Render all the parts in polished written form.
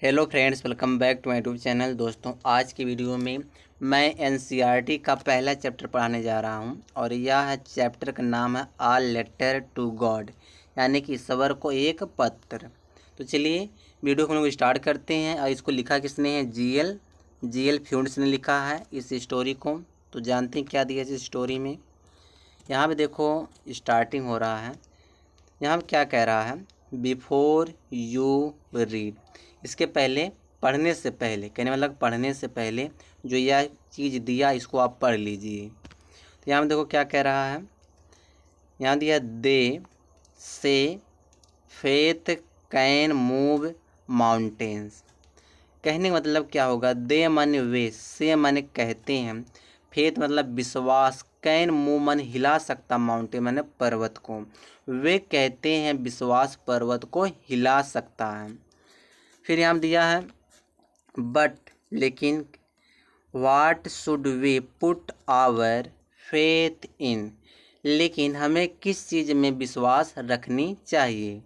Hello friends, welcome back to my YouTube channel. दोस्तों, आज की वीडियो में मैं एनसीईआरटी का पहला चैप्टर पढ़ाने जा रहा हूं और यह चैप्टर का नाम है आ लेटर टू गॉड, यानी कि ईश्वर को एक पत्र। तो चलिए वीडियो को हम लोग स्टार्ट करते हैं। और इसको लिखा किसने है? जीएल फ्यूंड्स ने लिखा है इस स्टोरी को। तो जानते हैं क्या दिया इस स्टोरी में। यहाँ पे देखो स्टार्टिंग हो रहा है। यहाँ पे क्या कह रहा है? बिफोर यू रीड, इसके पहले, पढ़ने से पहले, कहने मतलब पढ़ने से पहले जो यह चीज़ दिया इसको आप पढ़ लीजिए। तो यहाँ पे देखो क्या कह रहा है। यहाँ दिया दे से फेथ कैन मूव माउंटेन्स। कहने का मतलब क्या होगा? दे माने वे, से माने कहते हैं, फेथ मतलब विश्वास, कैन मूव माने हिला सकता, माउंटेन माने पर्वत को। वे कहते हैं विश्वास पर्वत को हिला सकता है। फिर यहाँ दिया है बट, लेकिन, what should we put our faith in, लेकिन हमें किस चीज़ में विश्वास रखनी चाहिए।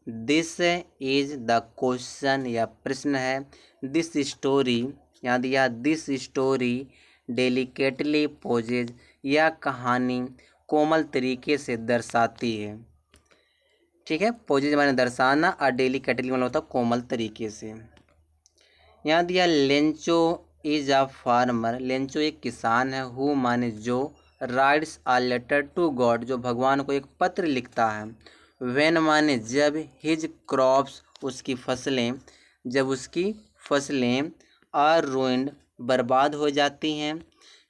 दिस इज द क्वेश्चन, या प्रश्न है। दिस स्टोरी, यहाँ दिया दिस स्टोरी डेलिकेटली पोजेज, यह कहानी कोमल तरीके से दर्शाती है। ठीक है, पोजेज माने दर्शाना और डेलिकेटली माने होता है कोमल तरीके से। यहाँ दिया Lencho is a farmer, Lencho एक किसान है। हु माने जो, writes a letter to God, जो भगवान को एक पत्र लिखता है। व्हेन माने जब, हिज क्रॉप्स उसकी फसलें, जब उसकी फसलें, आर रूइंड बर्बाद हो जाती हैं।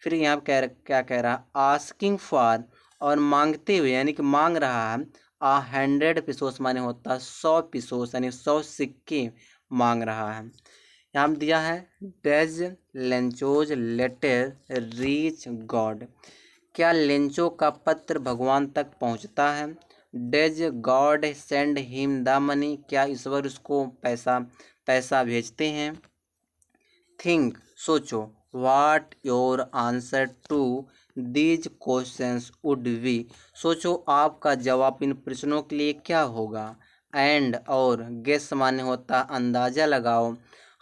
फिर यहाँ क्या कह रहा है? आस्किंग फॉर, और मांगते हुए, यानी कि मांग रहा है। 100 पिसोस माने होता 100 पिसोस, यानी 100 सिक्के मांग रहा है। यहाँ दिया है does Lencho's letter reach God, क्या लेंचो का पत्र भगवान तक पहुँचता है। Does God send him the money, क्या ईश्वर उसको पैसा भेजते हैं। थिंक सोचो, what your answer to these questions would be, सोचो आपका जवाब इन प्रश्नों के लिए क्या होगा। एंड और, गेस माने होता अंदाज़ा लगाओ।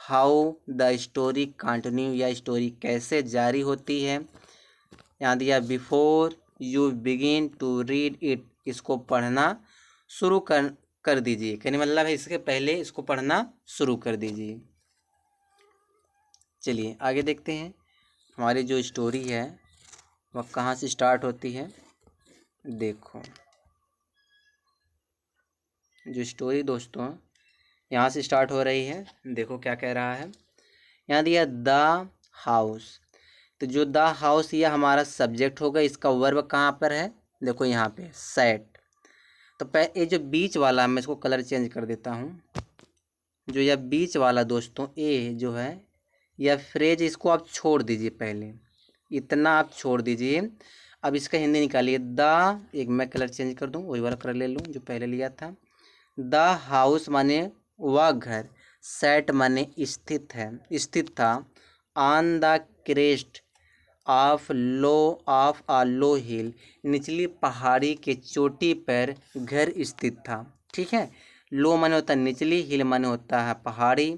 हाउ द स्टोरी कंटिन्यू, या स्टोरी कैसे जारी होती है। यहाँ दिया before you begin to read it, इसको पढ़ना शुरू कर दीजिए। कहने मतलब है इसके पहले इसको पढ़ना शुरू कर दीजिए। चलिए आगे देखते हैं। हमारी जो स्टोरी है वह कहाँ से स्टार्ट होती है। देखो जो स्टोरी दोस्तों यहाँ से स्टार्ट हो रही है। देखो क्या कह रहा है। यहाँ दिया द हाउस, तो जो द हाउस यह हमारा सब्जेक्ट होगा। इसका वर्ब कहाँ पर है? देखो यहाँ पे सेट। तो ये जो बीच वाला, मैं इसको कलर चेंज कर देता हूँ। जो यह बीच वाला दोस्तों ए जो है, यह फ्रेज, इसको आप छोड़ दीजिए। पहले इतना आप छोड़ दीजिए। अब इसका हिंदी निकालिए। द, एक मैं कलर चेंज कर दूँ, वही वाला कलर ले लूँ जो पहले लिया था। द हाउस माने वह घर, सेट माने स्थित है, स्थित था। On the crest of a low hill, निचली पहाड़ी के चोटी पर घर स्थित था। ठीक है, लो माने होता है निचली, हिल माने होता है पहाड़ी,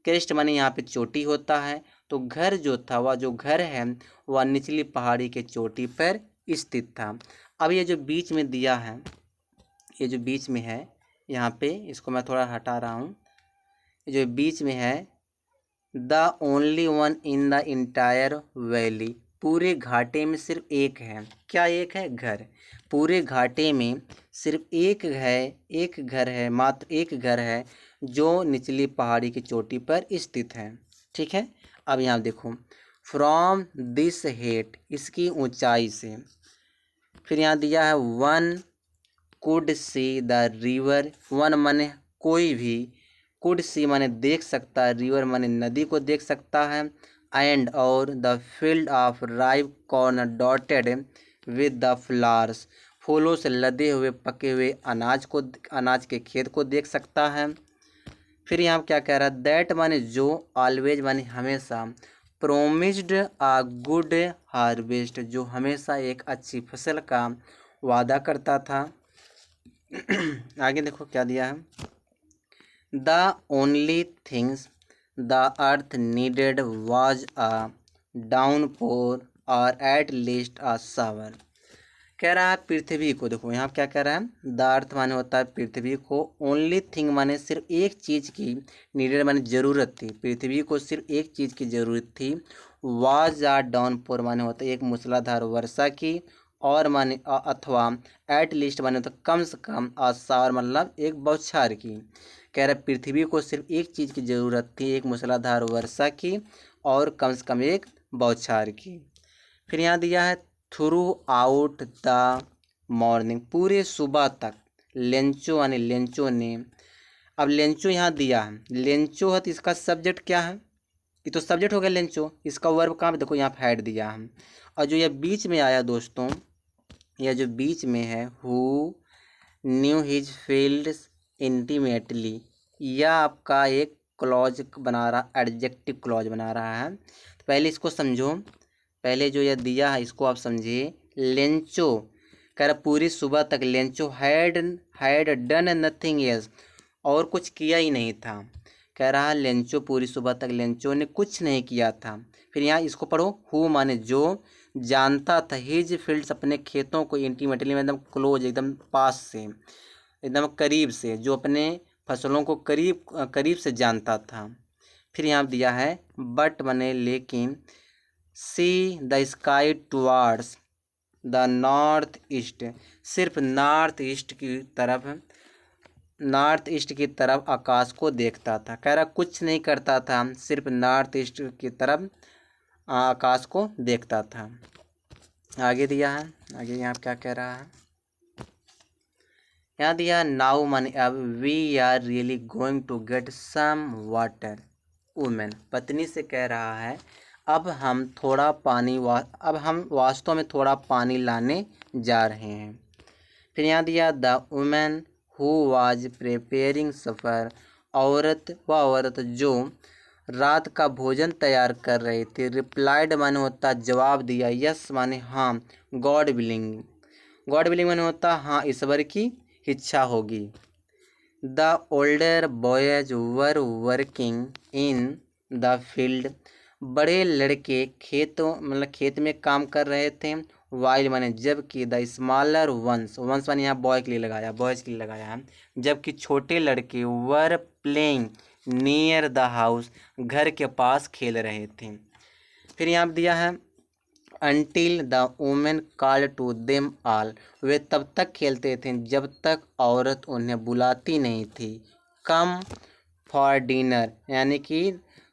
क्रेस्ट माने यहाँ पे चोटी होता है। तो घर जो था, वह जो घर है वह निचली पहाड़ी के चोटी पर स्थित था। अब ये जो बीच में दिया है, ये जो बीच में है यहाँ पे, इसको मैं थोड़ा हटा रहा हूँ। जो बीच में है, the only one in the entire valley, पूरे घाटे में सिर्फ एक है। क्या एक है? घर। पूरे घाटे में सिर्फ एक है, एक घर है, मात्र एक घर है जो निचली पहाड़ी की चोटी पर स्थित है। ठीक है, अब यहाँ देखो, फ्रॉम दिस हेट, इसकी ऊंचाई से। फिर यहाँ दिया है one could see the river, one माने कोई भी, कुड सी माने देख सकता है, रिवर माने नदी को देख सकता है। एंड और, the field of ripe corn dotted with the flowers, फूलों से लदे हुए पके हुए अनाज के खेत को देख सकता है। फिर यहाँ क्या कह रहा है? दैट माने जो, ऑलवेज माने हमेशा, प्रोमिस्ड आ गुड हार्वेस्ट, जो हमेशा एक अच्छी फसल का वादा करता था। आगे देखो क्या दिया है। The only things the earth needed was a downpour और एट लीस्ट अ शावर। कह रहा है पृथ्वी को, देखो यहाँ क्या कह रहा है, द अर्थ माने होता है पृथ्वी को, ओनली थिंग माने सिर्फ एक चीज़ की, नीडेड माने ज़रूरत थी, पृथ्वी को सिर्फ एक चीज़ की ज़रूरत थी, वाज आ डाउनपोर माने होता है एक मूसलाधार वर्षा की, और माने अथवा एट लीस्ट माने होता है कम से कम, आसार मतलब एक बौछार की। कह रहा है पृथ्वी को सिर्फ एक चीज़ की ज़रूरत थी, एक मूसलाधार वर्षा की और कम से कम एक बौछार की। फिर यहाँ दिया है थ्रू आउट द मॉर्निंग, पूरे सुबह तक लेंचो यानी लेंचो ने। अब लेंचो यहाँ दिया है, लेंचो है तो इसका सब्जेक्ट क्या है, ये तो सब्जेक्ट हो गया लेंचो, इसका वर्ब कहाँ पे, देखो यहाँ हैड दिया है। और जो ये बीच में आया दोस्तों, यह जो बीच में है who knew his fields intimately, यह आपका एक क्लॉज बना रहा, एडजेक्टिव क्लॉज बना रहा है। तो पहले इसको समझो, पहले जो यह दिया है इसको आप समझिए। लेंचो कह रहा पूरी सुबह तक Lencho had done nothing else, और कुछ किया ही नहीं था। कह रहा है लेंचो पूरी सुबह तक लेंचो ने कुछ नहीं किया था। फिर यहाँ इसको पढ़ो, हु माने जो, जानता था, हिज फील्ड्स अपने खेतों को, इंटीमेटली में एकदम क्लोज, एकदम पास से, एकदम करीब से, जो अपने फसलों को करीब करीब से जानता था। फिर यहाँ दिया है बट माने लेकिन, see the sky towards the north east, सिर्फ नॉर्थ ईस्ट की तरफ आकाश को देखता था। कह रहा कुछ नहीं करता था, सिर्फ नॉर्थ ईस्ट की तरफ आकाश को देखता था। आगे दिया है, आगे यहाँ क्या कह रहा है, यहाँ दिया नाउ माने अब, we are really going to get some water. Women पत्नी से कह रहा है अब हम वास्तव में थोड़ा पानी लाने जा रहे हैं। फिर यहाँ दिया the woman who was preparing supper, औरत जो रात का भोजन तैयार कर रही थी। रिप्लाइड माने होता जवाब दिया, यस माने हाँ, गॉड विलिंग माने होता हाँ ईश्वर की इच्छा होगी। The older boys were working in the field, बड़े लड़के खेत में काम कर रहे थे। वाइल माने जबकि, द स्मॉलर वंस माने यहाँ बॉयज़ के लिए लगाया है, जबकि छोटे लड़के were playing near the house, घर के पास खेल रहे थे। फिर यहाँ दिया है until the woman called to them all, वे तब तक खेलते थे जब तक औरत उन्हें बुलाती नहीं थी। कम फॉर डिनर यानी कि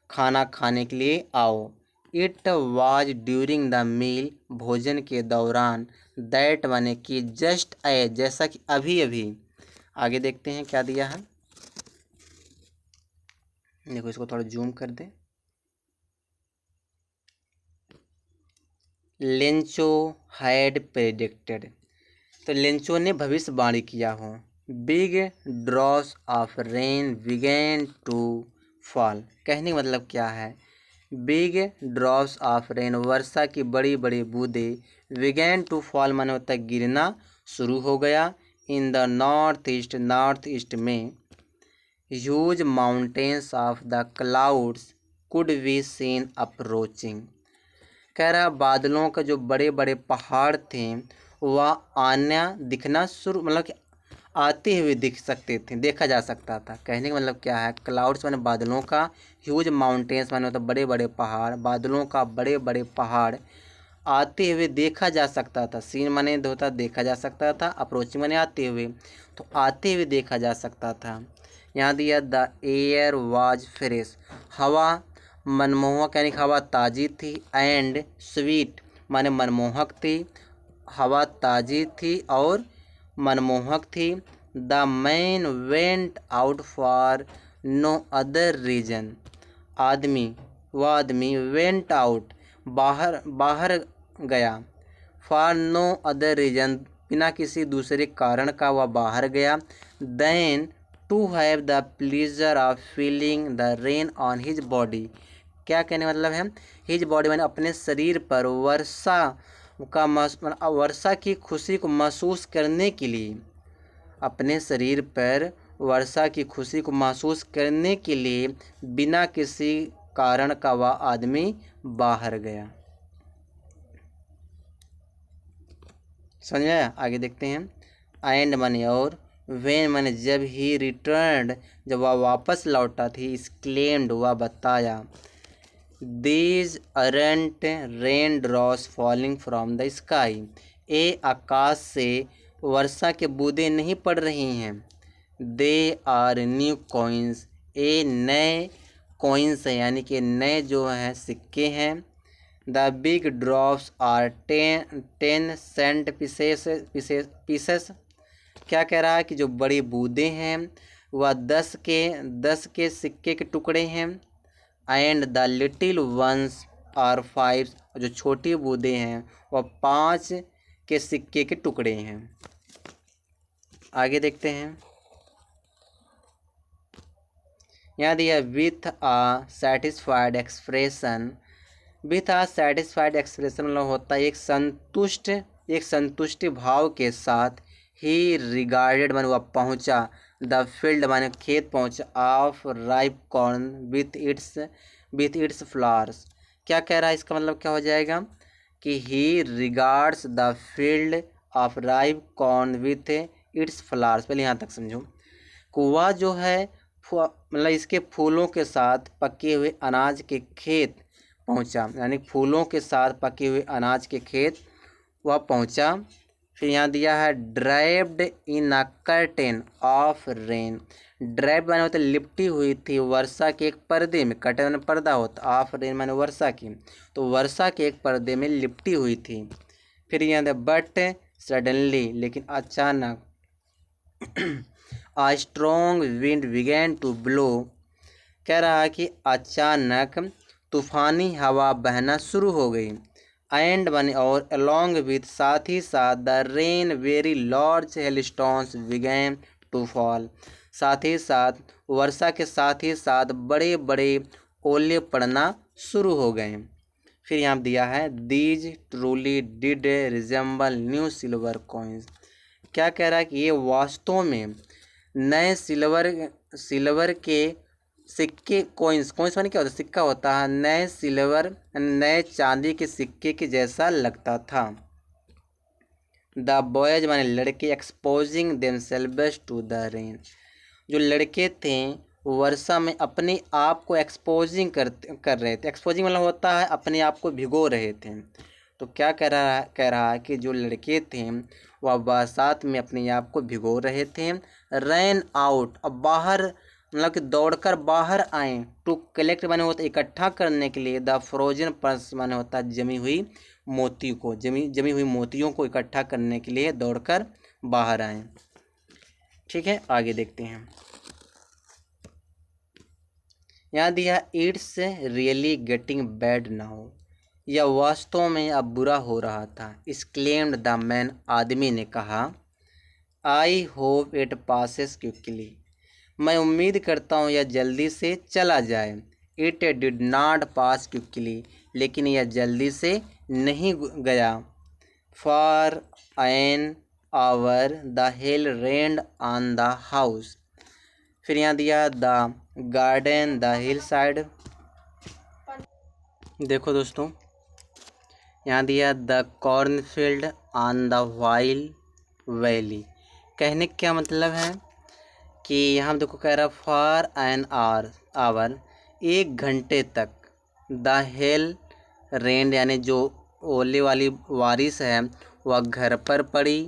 खाना खाने के लिए आओ। It was during the meal, भोजन के दौरान। दैट माने कि, जस्ट ए जैसा कि अभी अभी। आगे देखते हैं क्या दिया है, देखो इसको थोड़ा जूम कर दे। लेंचो हैड प्रेडिक्टेड, तो लेंचो ने भविष्यवाणी किया हो। Big drops of rain began to fall, कहने का मतलब क्या है, बिग ड्रॉप्स ऑफ रेन वर्षा की बड़ी बड़ी बूंदें, बिगेन टू फॉल माने होता है गिरना शुरू हो गया। इन द नॉर्थ ईस्ट में huge mountains of the clouds could be seen approaching. कह रहा बादलों का जो बड़े बड़े पहाड़ थे वह दिखना शुरू, मतलब कि आते हुए दिख सकते थे, देखा जा सकता था। कहने का मतलब क्या है, क्लाउड्स माने बादलों का, ह्यूज माउंटेन्स माने होता बड़े बड़े पहाड़, बादलों का बड़े बड़े पहाड़ आते हुए देखा जा सकता था। सीन माने होता देखा जा सकता था, अप्रोचिंग माने आते हुए, तो आते हुए देखा जा सकता था। यहाँ दिया द एयर वाज फ्रेश, हवा मनमोहक यानी हवा ताज़ी थी। एंड स्वीट माने मनमोहक थी, हवा ताज़ी थी और मनमोहक थी। The man went out for no other reason, वह आदमी वेंट आउट बाहर गया। फॉर नो अदर रीजन बिना किसी दूसरे कारण का वह बाहर गया। Than to have the pleasure of feeling the rain on his body, क्या कहने मतलब है, हिज बॉडी मैंने अपने शरीर पर वर्षा की खुशी को महसूस करने के लिए, अपने शरीर पर वर्षा की खुशी को महसूस करने के लिए बिना किसी कारण का वह आदमी बाहर गया। समझ में आया? आगे देखते हैं। एंड मनी और वेन मनी जब ही रिटर्न जब वह वापस लौटा थी, एक्सक्लेम्ड वह बताया, these aren't rain drops falling from the sky, ये आकाश से वर्षा के बूंदें नहीं पड़ रही हैं। दे आर न्यू कॉइन्स, ये नए कॉइन्स हैं, यानी कि नए जो हैं सिक्के हैं। The big drops are 10 cent pieces. क्या कह रहा है कि जो बड़ी बूंदें हैं वह 10 के सिक्के के टुकड़े हैं। And the little ones are 5, जो छोटी बूंदें हैं वह 5 के सिक्के के टुकड़े हैं। आगे देखते हैं। यहाँ दिया with a satisfied expression. With a satisfied expression मतलब होता है एक संतुष्टि भाव के साथ। ही रिगार्डेड माने वह पहुँचा, द फील्ड माने खेत पहुँचा, of ripe corn with its flowers. क्या कह रहा है? इसका मतलब क्या हो जाएगा कि he regards the field of ripe corn with its flowers. पहले यहाँ तक समझो। कुआ जो है मतलब इसके फूलों के साथ पके हुए अनाज के खेत पहुँचा, यानी फूलों के साथ पके हुए अनाज के खेत वह पहुँचा। फिर यहाँ दिया है derived in a curtain of rain. Drive माने होता है लिपटी हुई थी वर्षा के एक पर्दे में। कर्टेन माने पर्दा होता, ऑफ रेन माने वर्षा की, तो वर्षा के एक पर्दे में लिपटी हुई थी। फिर यहाँ दिया बट सडनली, लेकिन अचानक, a strong wind began to blow. कह रहा है कि अचानक तूफानी हवा बहना शुरू हो गई। एंड बने और अलॉन्ग विथ साथ ही साथ the rain very large hailstones began to fall. साथ ही साथ वर्षा के साथ ही साथ बड़े बड़े ओले पड़ना शुरू हो गए। फिर यहाँ दिया है these truly did resemble new silver coins. क्या कह रहा है कि ये वास्तव में नए सिल्वर के सिक्के, कॉइन्स माने क्या होता है? सिक्का होता है। नए चांदी के सिक्के के जैसा लगता था। द बॉयज माने लड़के, exposing themselves to the rain, जो लड़के थे वर्षा में अपने आप को एक्सपोजिंग कर रहे थे। एक्सपोजिंग मतलब होता है अपने आप को भिगो रहे थे। तो क्या कह रहा है कि जो लड़के थे वह बरसात में अपने आप को भिगो रहे थे। रैन आउट, अब बाहर मतलब कि दौड़कर बाहर आए। टू कलेक्ट माने होता है इकट्ठा करने के लिए। द फ्रोजन पर्स माने होता है जमी हुई हुई मोतियों को इकट्ठा करने के लिए दौड़कर बाहर आए। ठीक है, आगे देखते हैं। यहाँ दिया it's really getting bad now, यह वास्तव में अब बुरा हो रहा था। एक्सक्लेम्ड द मैन, आदमी ने कहा। I hope it passes quickly, मैं उम्मीद करता हूँ यह जल्दी से चला जाए। It did not pass quickly, लेकिन यह जल्दी से नहीं गया। For an hour the hell rained on the house. फिर यहाँ दिया the garden the hill side. देखो दोस्तों, यहाँ दिया the cornfield on the wild valley. कहने का क्या मतलब है कि यहाँ देखो कह रहा फॉर एन आवर, 1 घंटे तक। द हेल रेन यानी जो ओले वाली बारिश है वह घर पर पड़ी।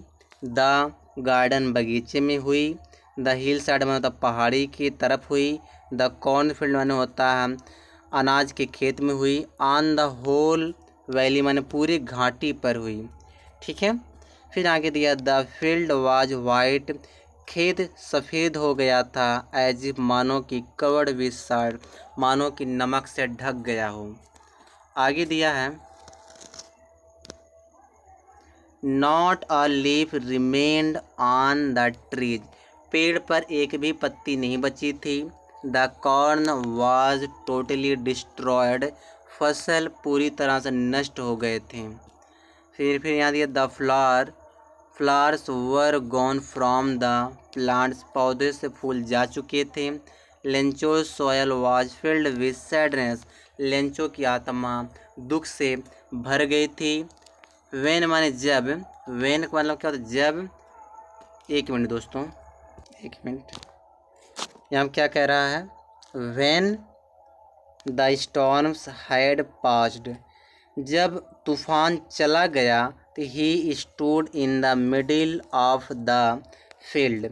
द गार्डन बगीचे में हुई। द हिल साइड में होता पहाड़ी की तरफ हुई। द कॉर्नफील्ड माने होता है अनाज के खेत में हुई। ऑन द होल वैली माने पूरी घाटी पर हुई। ठीक है, फिर आगे दिया द फील्ड वाज वाइट, खेत सफ़ेद हो गया था। एज इफ मानो कि कवर्ड विथ सॉल्ट, मानो कि नमक से ढक गया हो। आगे दिया है not a leaf remained on the trees, पेड़ पर एक भी पत्ती नहीं बची थी। The corn was totally destroyed, फसल पूरी तरह से नष्ट हो गए थे। फिर यहाँ दिया the flowers were gone from the plants, पौधे से फूल जा चुके थे। Lencho soil was filled with sadness, Lencho की आत्मा दुख से भर गई थी। वेन माने जब, वेन का मतलब क्या होता है जब। एक मिनट दोस्तों, एक मिनट, यहाँ क्या कह रहा है, when the storms had passed, जब तूफान चला गया तो he stood in the middle of the field,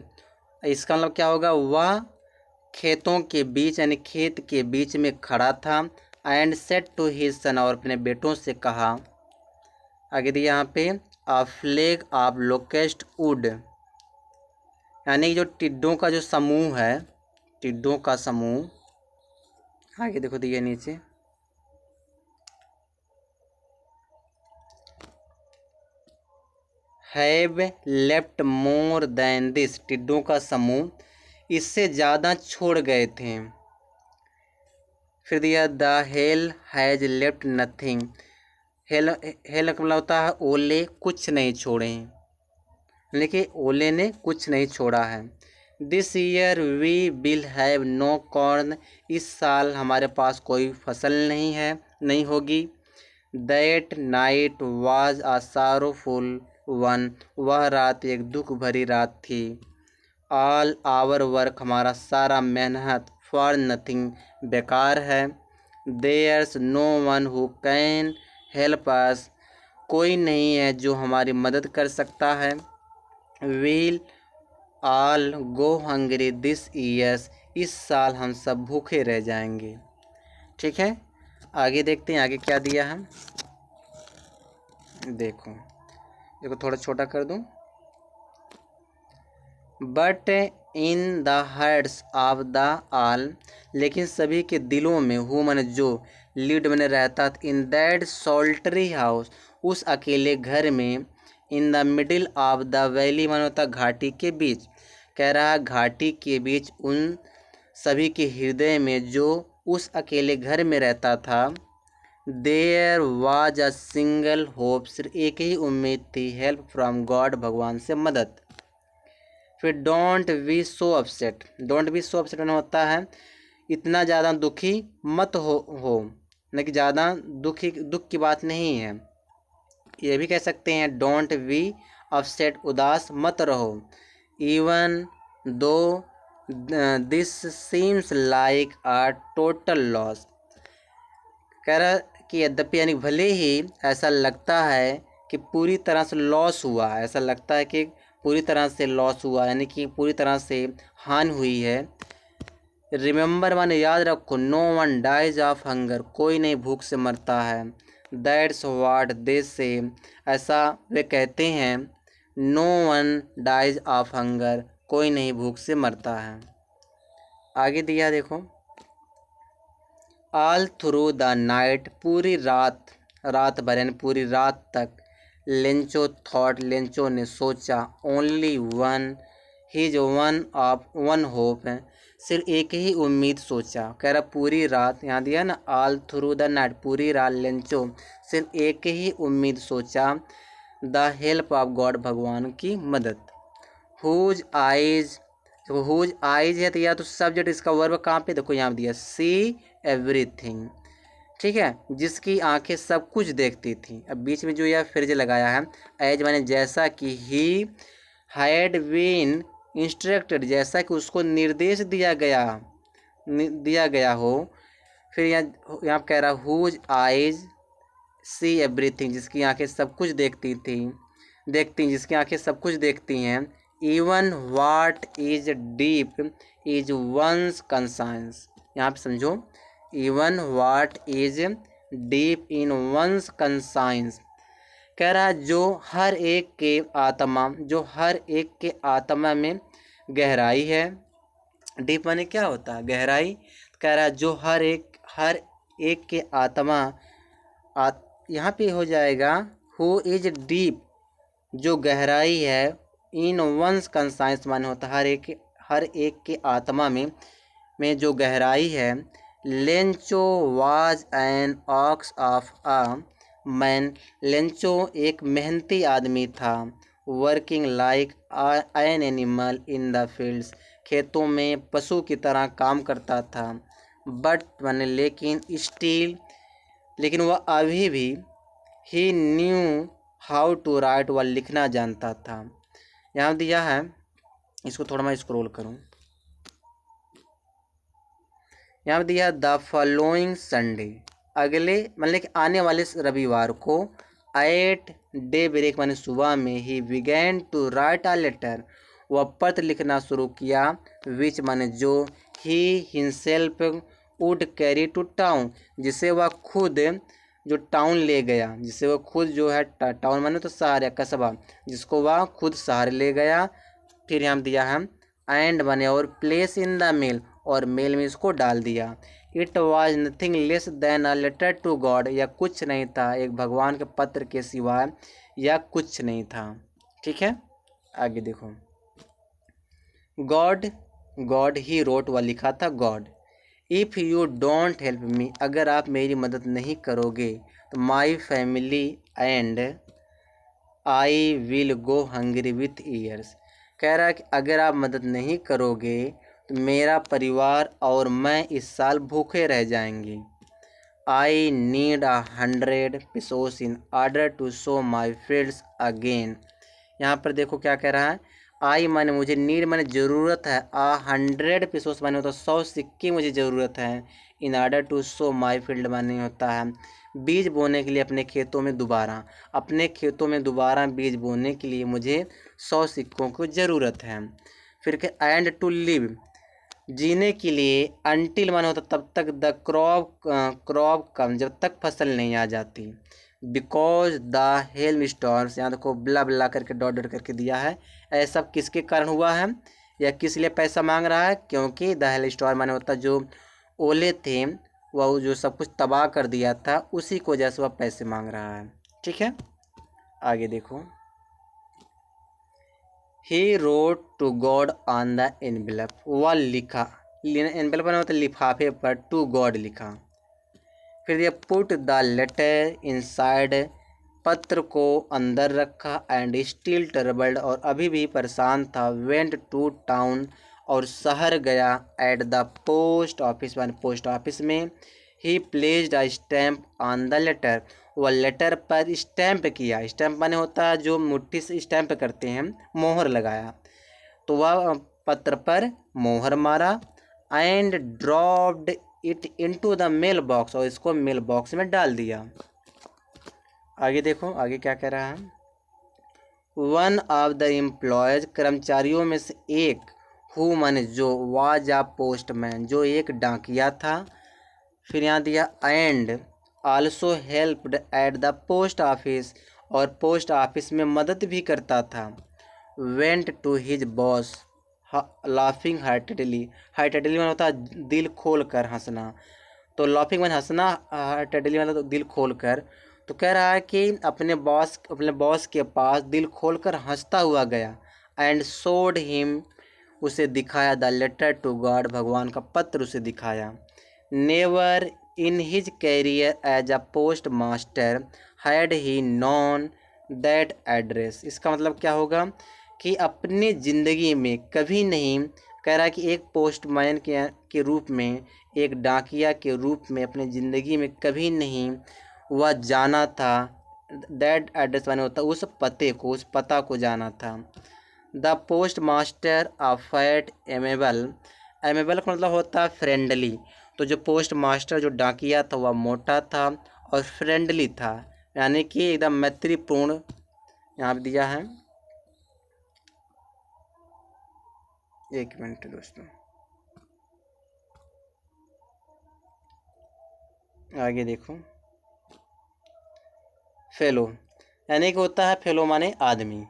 इसका मतलब क्या होगा, वह खेतों के बीच यानी खेत के बीच में खड़ा था। And said to his son, और अपने बेटों से कहा। आगे दिया यहाँ पे a plague of locust would, यानी जो टिड्डों का जो समूह है, टिड्डों का समूह, आगे देखो दिया नीचे, have left more than this, टिड्डों का समूह इससे ज़्यादा छोड़ गए थे। फिर दिया the hell has left nothing, hello hello का मतलब होता है ओले कुछ नहीं छोड़े हैं, लेकिन ओले ने कुछ नहीं छोड़ा है। This year we will have no corn, इस साल हमारे पास कोई फसल नहीं है, नहीं होगी। That night was a sorrowful one, वह रात एक दुख भरी रात थी। ऑल आवर वर्क, हमारा सारा मेहनत, फॉर नथिंग, बेकार है। There's no one who can help us, कोई नहीं है जो हमारी मदद कर सकता है। We'll all go hungry this years, इस साल हम सब भूखे रह जाएंगे। ठीक है, आगे देखते हैं आगे क्या दिया है। देखो देखो थोड़ा छोटा कर दूं। But in the hearts of the all, लेकिन सभी के दिलों में, हु मैंने जो, लीड मैंने रहता था, इन दैट सोल्टरी हाउस, उस अकेले घर में, in the middle of the valley मानो होता घाटी के बीच, कह रहा घाटी के बीच उन सभी के हृदय में जो उस अकेले घर में रहता था। There was a single hope, सिर्फ एक ही उम्मीद थी, हेल्प फ्रॉम गॉड, भगवान से मदद। फिर don't be so upset, don't be so upset होता है इतना ज़्यादा दुखी मत हो न कि ज़्यादा दुख की बात नहीं है। ये भी कह सकते हैं डोंट बी अपसेट, उदास मत रहो। Even though this seems like a total loss, कह रहा कि यद्यपि यानी भले ही ऐसा लगता है कि पूरी तरह से लॉस हुआ, ऐसा लगता है कि पूरी तरह से लॉस हुआ यानी कि पूरी तरह से हानि हुई है। रिमेंबर माने याद रखो, no one dies of hunger, कोई नहीं भूख से मरता है। दैट्स व्हाट दे से, ऐसा वे कहते हैं। No one dies of hunger, कोई नहीं भूख से मरता है। आगे दिया देखो, ऑल थ्रू द नाइट, पूरी रात, रात भर यानी पूरी रात तक। लेंचो थॉट, लेंचो ने सोचा। Only one, his one hope है, सिर्फ एक ही उम्मीद सोचा। कह रहा पूरी रात, यहाँ दिया ना ऑल थ्रू द नाइट, पूरी रात लेंचो सिर्फ एक ही उम्मीद सोचा, द हेल्प ऑफ गॉड, भगवान की मदद। हुज आइज, तो हुज आइज है तो या तो सब्जेक्ट, इसका वर्ब कहाँ पे देखो यहाँ दिया, सी एवरीथिंग, ठीक है, जिसकी आंखें सब कुछ देखती थी। अब बीच में जो यह फ्रेज लगाया है, एज माने जैसा कि, ही हैड बीन इंस्ट्रक्टेड, जैसा कि उसको निर्देश दिया गया हो। फिर यहाँ कह रहा हुज आइज सी एवरीथिंग, जिसकी आंखें सब कुछ देखती, जिसकी आंखें सब कुछ देखती हैं। Even what is deep is one's conscience, यहाँ पे समझो, even what is deep in one's conscience, कह रहा जो हर एक के आत्मा, जो हर एक के आत्मा में गहराई है। डीप माने क्या होता है, गहराई। कह रहा जो हर एक के आत्मा, यहाँ पे हो जाएगा हु इज डीप, जो गहराई है, इन वंस कंसाइंस माने होता है हर एक के आत्मा में जो गहराई है। Lencho was an ox of a man, Lencho एक मेहनती आदमी था। Working like an animal in the fields, खेतों में पशु की तरह काम करता था। बट मैंने लेकिन वह अभी भी ही न्यू हाउ टू राइट, वह लिखना जानता था। यहाँ दिया है, इसको थोड़ा मैं स्क्रॉल करूँ। यहाँ दिया द फॉलोइंग संडे, अगले मतलब कि आने वाले रविवार को, एट डे ब्रेक माने सुबह में, he began to write a letter, वह पत्र लिखना शुरू किया, विच माने जो, he himself would carry to town, जिसे वह खुद जो टाउन ले गया, जिसे वह खुद जो है टाउन माने तो शहर या कस्बा, जिसको वह खुद शहर ले गया। फिर यहाँ दिया है एंड बने और प्लेस इन द मेल, और मेल में इसको डाल दिया। It was nothing less than a letter to God, या कुछ नहीं था एक भगवान के पत्र के सिवाय, या कुछ नहीं था। ठीक है, आगे देखो। गॉड गॉड ही रोट, वह लिखा था God. If you don't help me, अगर आप मेरी मदद नहीं करोगे तो my family and I will go hungry with years, कह रहा है कि अगर आप मदद नहीं करोगे तो मेरा परिवार और मैं इस साल भूखे रह जाएंगे। I need 100 pesos in order to show my friends again. यहाँ पर देखो क्या कह रहा है, आई माने मुझे, नीड माने ज़रूरत है, 100 pesos माने होता 100 सिक्के मुझे ज़रूरत है, in order to show my field माने होता है बीज बोने के लिए अपने खेतों में दोबारा बीज बोने के लिए मुझे 100 सिक्कों की ज़रूरत है। फिर के एंड टू लिव, जीने के लिए, अंटिल माने होता तब तक, द क्रॉप कम, जब तक फसल नहीं आ जाती। बिकॉज द हेल स्टॉर्म्स, यहाँ देखो ब्ला ब्ला करके डॉट डॉट करके दिया है, ऐसा किसके कारण हुआ है या किस लिए पैसा मांग रहा है, क्योंकि द हेल स्टॉर्म माने होता जो ओले थे, वह जो सब कुछ तबाह कर दिया था, उसी को वजह से वह पैसे मांग रहा है। ठीक है, आगे देखो। He wrote to God on the envelope, वह लिखा, एनवेलप में मतलब लिफाफे पर, टू गॉड लिखा। फिर ये पुट द लेटर इनसाइड, पत्र को अंदर रखा, एंड स्टिल ट्रबल्ड, और अभी भी परेशान था, वेंट टू टाउन, और शहर गया, एट द पोस्ट ऑफिस माने पोस्ट ऑफिस में, he placed a stamp on the letter, वह लेटर पर स्टैम्प किया, स्टैम्प माने होता है जो मुट्ठी से स्टैम्प करते हैं, मोहर लगाया, तो वह पत्र पर मोहर मारा, and dropped it into the mail box, और इसको मेल बॉक्स में डाल दिया। आगे देखो, आगे क्या कह रहा है। वन ऑफ द एम्प्लॉयज, कर्मचारियों में से एक, हु माने जो, वाज अ पोस्टमैन, जो एक डाकिया था। फिर यहाँ दिया and also helped at the post office, और पोस्ट ऑफिस में मदद भी करता था। Went to his boss laughing heartedly, heartedly में होता है दिल खोल कर हंसना, तो लाफिंग में हंसना, हार्टेडली मतलब तो दिल खोल कर, तो कह रहा है कि अपने बॉस के पास दिल खोल कर हंसता हुआ गया, एंड शोड हिम, उसे दिखाया, द लेटर टू गॉड, भगवान का पत्र उसे दिखाया। Never in his career as a post master had he known that address, इसका मतलब क्या होगा कि अपनी ज़िंदगी में कभी नहीं, कह रहा है कि एक पोस्टमैन के रूप में, एक डाकिया के रूप में अपनी ज़िंदगी में कभी नहीं वह जाना था, दैट एड्रेस माने होता उस पते को, उस पता को जाना था। The post master अफेट amiable, amiable का मतलब होता है फ्रेंडली, तो जो पोस्ट मास्टर जो डाकिया था वह मोटा था और फ्रेंडली था, यानी कि एकदम मैत्रीपूर्ण, यहाँ पे दिया है। एक मिनट दोस्तों, आगे देखो। फेलो यानी कि होता है, फेलो माने आदमी।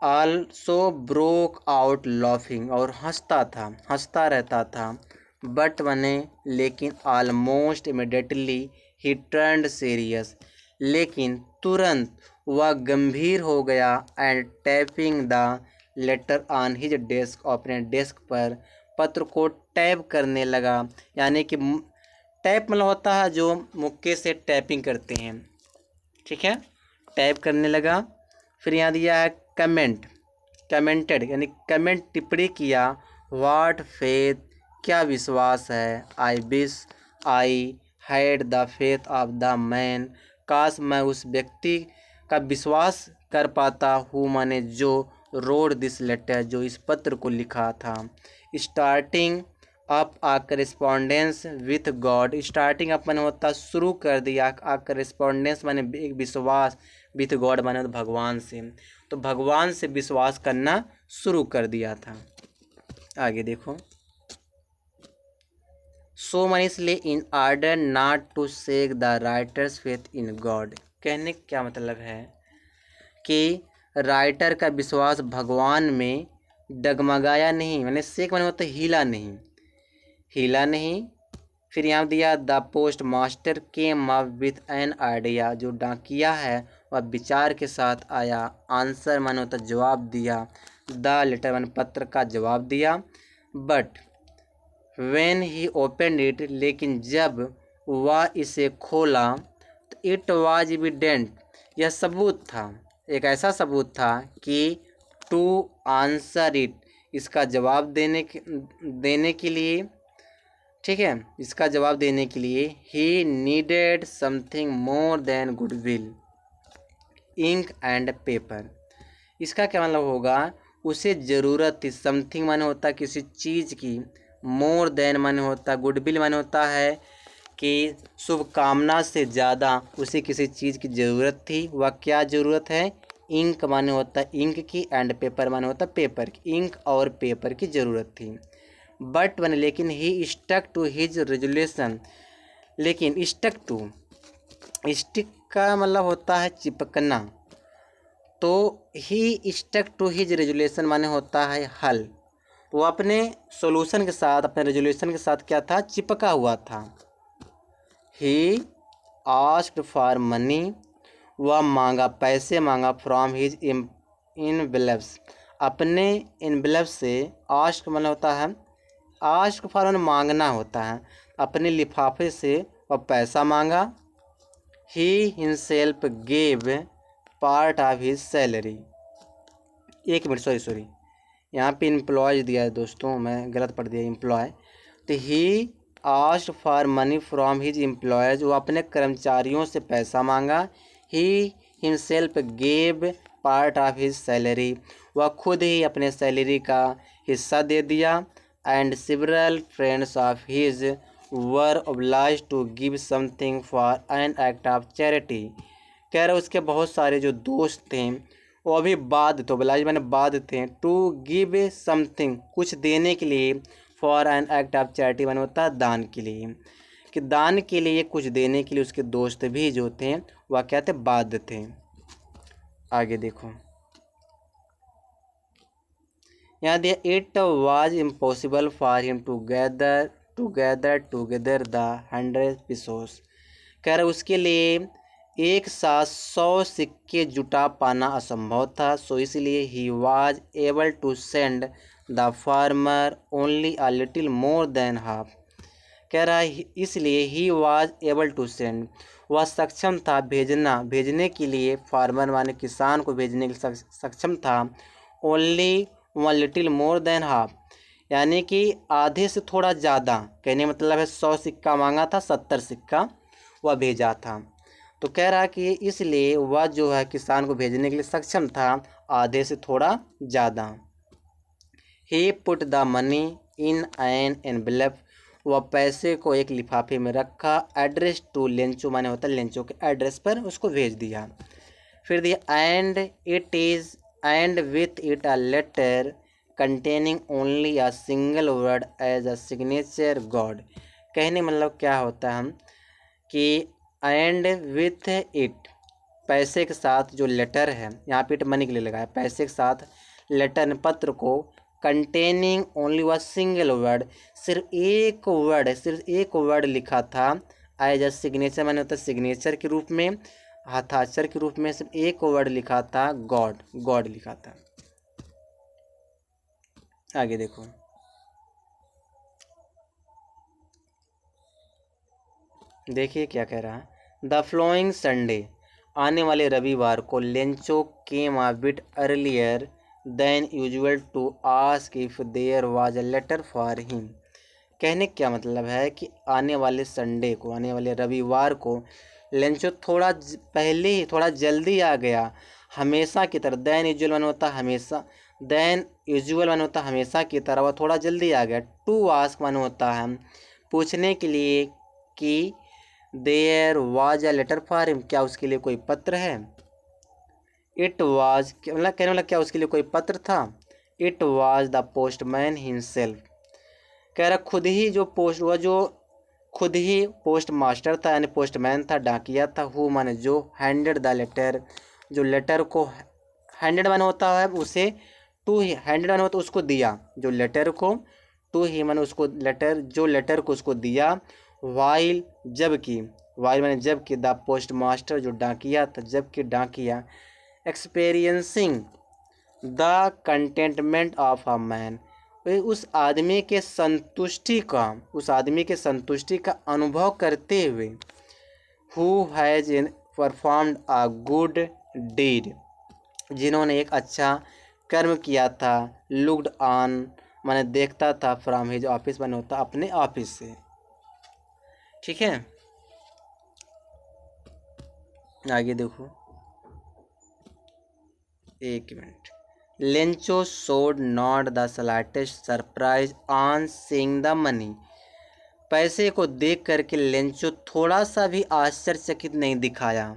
आल्सो ब्रोक आउट लाफिंग, और हंसता रहता था, बट माने लेकिन, ऑलमोस्ट इमिडिएटली ही टर्न्ड सीरियस, लेकिन तुरंत वह गंभीर हो गया, and tapping the later on his desk, अपने डेस्क पर पत्र को टैप करने लगा, यानी कि टैप मतलब होता है जो मुक्के से टैपिंग करते हैं। ठीक है, टैप करने लगा। फिर यहाँ दिया है कमेंट, कमेंटेड यानी कमेंट टिप्पणी किया, व्हाट फेथ क्या विश्वास है, I wish I had the faith of the man काश मैं उस व्यक्ति का विश्वास कर पाता हूँ मैंने जो रोड दिस लेटर जो इस पत्र को लिखा था। Starting up a correspondence with God, starting up मैंने होता शुरू कर दिया, आ करेस्पॉन्डेंस मैंने एक विश्वास, विथ गॉड मैंने भगवान से, तो भगवान से विश्वास करना शुरू कर दिया था। आगे देखो, सो मैंने इसलिए in order not to shake the writer's faith in God, कहने का क्या मतलब है कि राइटर का विश्वास भगवान में डगमगाया नहीं, मैंने शेक मैंने होता हिला नहीं, हिला नहीं। फिर यहाँ दिया the post master came up with an idea, जो डाकिया है वह विचार के साथ आया, आंसर मैंने होता जवाब दिया, द लेटर मैंने पत्र का जवाब दिया, but when he open it, लेकिन जब वह इसे खोला तो इट वाज एविडेंट, यह सबूत था, एक ऐसा सबूत था कि टू आंसर इट, इसका जवाब देने के लिए, ठीक है, इसका जवाब देने के लिए he needed something more than goodwill ink and paper, इसका क्या मतलब होगा, उसे ज़रूरत थी, समथिंग माने होता है किसी चीज़ की, मोर देन माने होता, गुडविल माने होता है कि शुभकामना से ज़्यादा उसे किसी चीज़ की ज़रूरत थी, वह क्या ज़रूरत है, इंक माने होता है इंक की, एंड पेपर माने होता है पेपर की, इंक और पेपर की ज़रूरत थी। बट वन, लेकिन ही स्टक टू हिज रेजुलेशन, लेकिन स्टक टू, स्टिक का मतलब होता है चिपकना, तो ही स्टक टू हिज रेजुलेशन माने होता है हल, वो अपने सॉल्यूशन के साथ, अपने रेजुलेशन के साथ क्या था, चिपका हुआ था। ही आस्क्ड फॉर मनी, वह मांगा, पैसे मांगा, फ्रॉम हिज इनवेलप्स, अपने इनवेलप से, आस्क मतलब होता है, आस्क फॉर मांगना होता है, अपने लिफाफे से वह पैसा मांगा। He himself gave part of his salary, एक मिनट सॉरी यहाँ पे एम्प्लॉयज दिया है दोस्तों, मैं गलत पढ़ दिया, एम्प्लॉय, तो he asked for money from his employees, वो अपने कर्मचारियों से पैसा मांगा। He himself gave part of his salary, वह खुद ही अपने सैलरी का हिस्सा दे दिया। And several friends of his were obliged to give something for an act of charity, कह रहे उसके बहुत सारे जो दोस्त थे वो अभी बाद, तो obliged मैंने बाद थे, टू गिव समथिंग कुछ देने के लिए, for an act of charity मैंने होता है दान के लिए, कि दान के लिए कुछ देने के लिए उसके दोस्त भी जो थे वह क्या थे, बाद थे। आगे देखो, यहाँ दिया it was impossible for him to gather together the 100 pesos, कह रहे उसके लिए एक साथ 100 सिक्के जुटा पाना असंभव था, सो इसलिए he was able to send the farmer only a little more than half, कह रहा है इसलिए he was able to send, वह सक्षम था भेजने के लिए, फार्मर माने किसान को भेजने के लिए सक्षम था, only 1 little more than half, यानी कि आधे से थोड़ा ज़्यादा, कहने मतलब है 100 सिक्का मांगा था, 70 सिक्का वह भेजा था, तो कह रहा कि इसलिए वह जो है किसान को भेजने के लिए सक्षम था आधे से थोड़ा ज़्यादा। He put the money in an envelope, वह पैसे को एक लिफाफे में रखा, एड्रेस टू लेंचो माने होता है लेंचो के एड्रेस पर उसको भेज दिया। फिर दिया and with it a letter containing only a single word as a signature God, कहने मतलब क्या होता है हम कि एंड विथ इट, पैसे के साथ जो लेटर है, यहाँ पे इट मनी के लिए लगा है, पैसे के साथ लेटर पत्र को, कंटेनिंग ओनली व सिंगल वर्ड, सिर्फ एक वर्ड लिखा था, एज अ सिग्नेचर मैंने होता सिग्नेचर के रूप में, हस्ताक्षर के रूप में, सिर्फ एक वर्ड लिखा था, गॉड लिखा था। आगे देखो, देखिए क्या कह रहा है, द फ्लोइंग संडे, आने वाले रविवार को Lencho came a bit earlier than usual to ask if there was a letter for him. कहने क्या मतलब है कि आने वाले संडे को, आने वाले रविवार को लेंचो पहले ही थोड़ा जल्दी आ गया, हमेशा की तरह। दैन यूजुअल वन होता हमेशा, दैन यूजुअल वन होता हमेशा की तरह, वह थोड़ा जल्दी आ गया। टू आस्क वन होता है पूछने के लिए कि there was a letter for him, क्या उसके लिए कोई पत्र है। इट वाज मतलब कहने वाला क्या उसके लिए कोई पत्र था। It was the postman himself, कह रहा खुद ही पोस्ट मास्टर था, यानी पोस्टमैन था, डाकिया था। हु माने जो, हैंडेड द लेटर, जो लेटर को, हैंडेड माने होता है उसे, टू ही हैंडेड माने होता उसको दिया, जो लेटर को, टू ही माने उसको लेटर, जो लेटर को उसको दिया। वाइल जबकि, वाइल माने जबकि, द पोस्ट मास्टर जो डाकिया था, जबकि डाकिया, experiencing the contentment of a man, उस आदमी के संतुष्टि का अनुभव करते हुए। Who has performed a good deed, जिन्होंने एक अच्छा कर्म किया था। लुक्ड ऑन माने देखता था, फ्रॉम हिज ऑफिस माने होता अपने ऑफिस से। ठीक है, आगे देखो, एक minute. Lencho showed not the slightest surprise on seeing the money, पैसे को देख करके लेंचो थोड़ा सा भी आश्चर्यचकित नहीं दिखाया।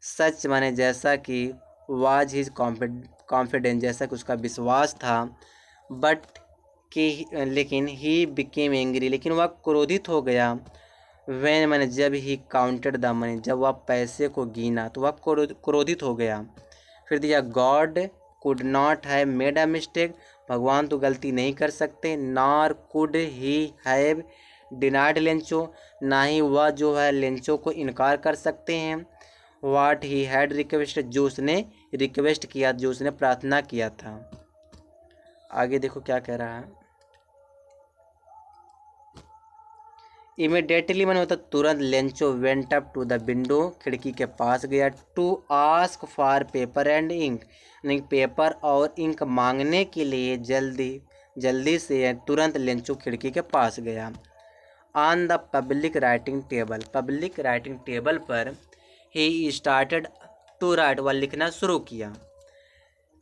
सच माने जैसा कि, वाज हिज कॉन्फिडेंस, जैसा कि उसका विश्वास था। बट कि लेकिन ही बिकेम एंग्री, लेकिन वह क्रोधित हो गया। वैन माने जब ही काउंटेड द मनी, जब वह पैसे को गिना तो वह क्रोधित हो गया। फिर दिया, God could not have made a mistake, भगवान तो गलती नहीं कर सकते। Nor could he have denied Lencho, ना ही वह जो है लेंचो को इनकार कर सकते हैं। वाट ही हैड रिक्वेस्ट, जो उसने रिक्वेस्ट किया, जो उसने प्रार्थना किया था। आगे देखो क्या कह रहा है। इमीडिएटली मैंने होता तुरंत, Lencho went up to the window, खिड़की के पास गया। To ask for paper and ink, नहीं पेपर और इंक मांगने के लिए जल्दी से तुरंत लेंचो खिड़की के पास गया। On the public writing table पर ही स्टार्टेड टू राइट, वह लिखना शुरू किया।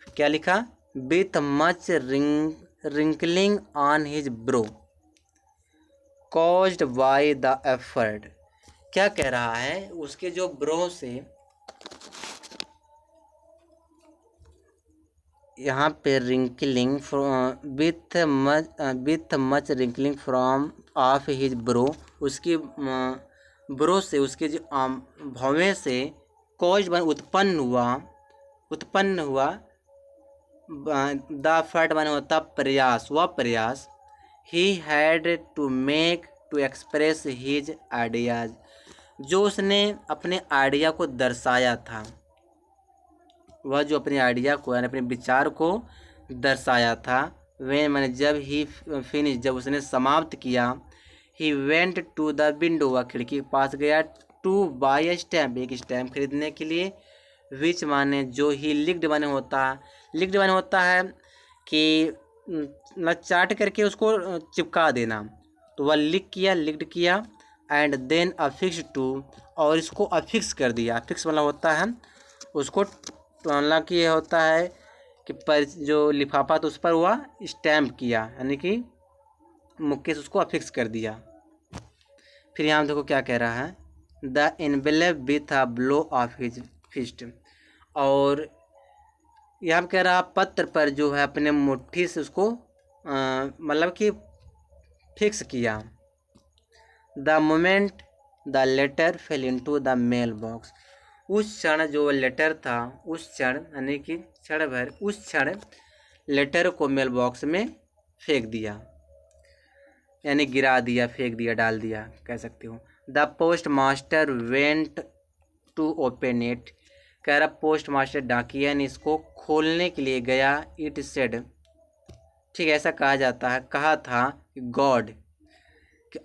क्या लिखा, with much wrinkling on his bro caused by the effort. क्या कह रहा है, उसके जो ब्रो से, यहाँ पे wrinkling with much wrinkling from of his bro, उसकी ब्रो से, उसके जो भौवें से, कॉज उत्पन्न हुआ। द फर्ट माने होता प्रयास, वह प्रयास। He had to make to express his ideas, जो उसने अपने आइडिया को दर्शाया था, वह जो अपने आइडिया को यानी अपने विचार को दर्शाया था। वे मैंने जब ही फिनिश, जब उसने समाप्त किया। He went to the window, वह खिड़की के पास गया। टू बाय स्टैम्प, एक स्टैम्प खरीदने के लिए। विच माने जो, ही लिक्ड माने होता है कि न चार्ट करके उसको चिपका देना, तो वह लिक्ड किया। एंड देन अफिक्स टू, और इसको अफिक्स कर दिया। अफिक्स वाला होता है उसको, मतलब कि यह होता है कि पर जो लिफाफा तो उस पर हुआ स्टैम्प किया, यानी कि मुक्के से उसको अफिक्स कर दिया। फिर यहाँ देखो क्या कह रहा है, the envelope with a blow of his fist, और यहाँ कह रहा पत्र पर जो है अपने मुट्ठी से उसको मतलब कि फिक्स किया। The moment the letter fell into the mail box, उस क्षण जो लेटर था, उस क्षण यानी कि उस क्षण लेटर को मेल बॉक्स में फेंक दिया, यानी गिरा दिया, फेंक दिया, डाल दिया कह सकते हो। The post master went to open it, कह रहा पोस्ट मास्टर डाकिया ने इसको खोलने के लिए गया। इट सेड, ठीक ऐसा कहा जाता है, कहा था गॉड,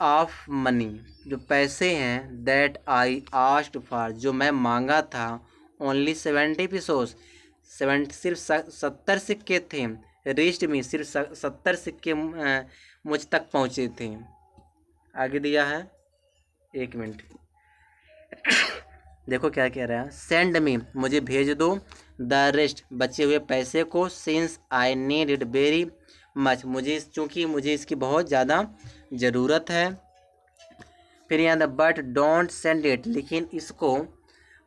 ऑफ मनी, जो पैसे हैं, दैट आई आस्क्ड फॉर, जो मैं मांगा था, ओनली 70 pesos, 70 सिर्फ 70 सिक्के थे, रीच्ड मी, सिर्फ 70 सिक्के मुझ तक पहुँचे थे। आगे दिया है, 1 मिनट, देखो क्या कह रहा है, सेंड मी, मुझे भेज दो, द रेस्ट, बचे हुए पैसे को, since I need it very much, मुझे चूँकि मुझे इसकी बहुत ज़्यादा ज़रूरत है। फिर यहाँ बट डोंट सेंड इट, लेकिन इसको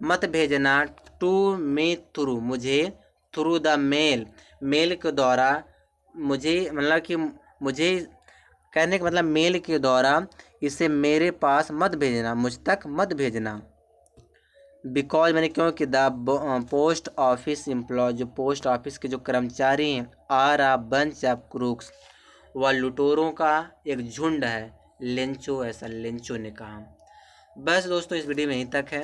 मत भेजना, टू मी थ्रू, मुझे थ्रू द मेल, मेल के द्वारा, मुझे मतलब कि मुझे कहने का मतलब मेल के द्वारा इसे मेरे पास मत भेजना, मुझ तक मत भेजना। बिकॉज मैंने क्योंकि द पोस्ट ऑफिस एम्प्लॉय, जो पोस्ट ऑफिस के जो कर्मचारी हैं, are a bunch of crooks, वह लुटेरों का एक झुंड है, लेंचो, ऐसा लेंचो ने कहा। बस दोस्तों इस वीडियो में यहीं तक है।